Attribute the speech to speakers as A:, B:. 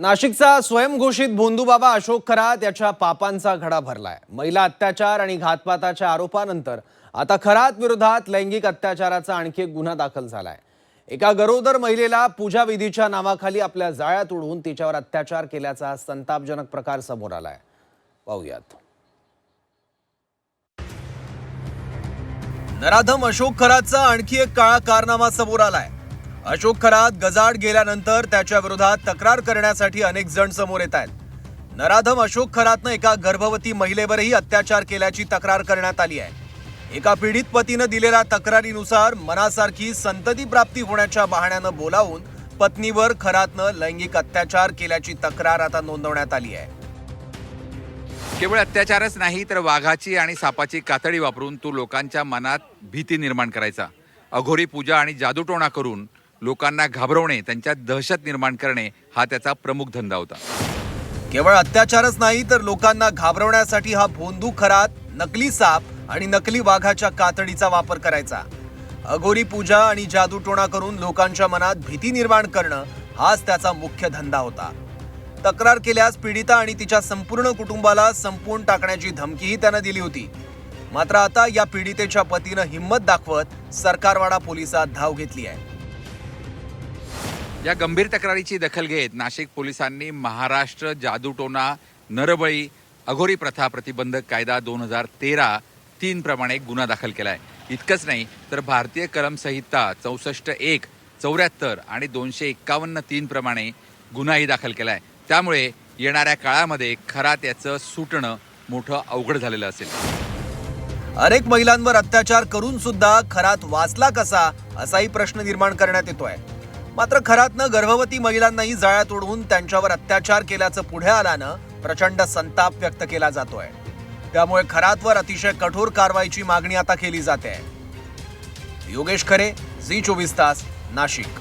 A: नाशिकचा स्वयंघोषित भोंदूबाबा अशोक खरात याच्या पापांचा घडा भरलाय। महिला अत्याचार आणि घातपाताच्या आरोपानंतर आता खरात विरोधात लैंगिक अत्याचाराचा आणखी एक गुन्हा दाखल झालाय। एका गरोदर महिलेला पूजा विधीच्या नावाखाली आपल्या जाळ्यात उडवून तिच्यावर अत्याचार केल्याचा संतापजनक प्रकार समोर आलाय। पाहूयात। नराधम अशोक खरातचा आणखी एक काळा कारनामा समोर आलाय। अशोक खरात गजाआड गेल्यानंतर त्याच्या विरोधात तक्रार करण्यासाठी अनेक जण समोर येत आहेत। नराधम अशोक खरातने एका गर्भवती महिलेवरही अत्याचार केल्याची तक्रार करण्यात आली आहे। एका पीडित पतीने दिलेल्या तक्रारीनुसार मनासारखी संतती प्राप्ती होण्याच्या बहाण्याने बोलावून पत्नीवर खरातने लैंगिक अत्याचार केल्याची तक्रार आता नोंदवण्यात आली आहे।
B: केवळ अत्याचारच नाही तर वाघाची आणि सापाची कातडी वापरून तो लोकांच्या मनात भीती निर्माण करायचा। अघोरी पूजा आणि जादूटोणा करून लोकांना घाबरवणे, त्यांच्यात दहशत निर्माण करणे हा त्याचा प्रमुख धंदा होता।
A: केवळ अत्याचारच नाही तर लोकांना घाबरवण्यासाठी हा भोंदू खरात नकली साप आणि नकली वाघाच्या कातडीचा वापर करायचा। अघोरी पूजा आणि जादूटोणा करून लोकांच्या मनात भीती निर्माण करणं हाच त्याचा मुख्य धंदा होता। तक्रार केल्यास पीडिता आणि तिच्या संपूर्ण कुटुंबाला संपवून टाकण्याची धमकीही त्याने दिली होती। मात्र आता या पीडितेच्या पतीने हिम्मत दाखवत सरकारवाडा पोलिसात धाव घेतली आहे।
B: या गंभीर तक्रारीची दखल घेत नाशिक पोलिसांनी महाराष्ट्र जादूटोणा नरबळी अघोरी प्रथा प्रतिबंधक कायदा 2013-3 प्रमाणे गुन्हा दाखल केलाय। इतकंच नाही तर भारतीय कलम संहिता 64(1), 74 आणि 251(3) प्रमाणे गुन्हाही दाखल केलाय। त्यामुळे येणाऱ्या काळामध्ये खरात याचं सुटणं मोठं अवघड झालेलं असेल।
A: अनेक महिलांवर अत्याचार करून सुद्धा खरात वाचला कसा असाही प्रश्न निर्माण करण्यात येतोय। मात्र खरातनं गर्भवती महिलांनाही जाळ्यात ओढवून त्यांच्यावर अत्याचार केल्याचं पुढे आल्यानं प्रचंड संताप व्यक्त केला जातोय। त्यामुळे खरातवर अतिशय कठोर कारवाईची मागणी आता केली जाते। योगेश खरे, झी 24 तास, नाशिक।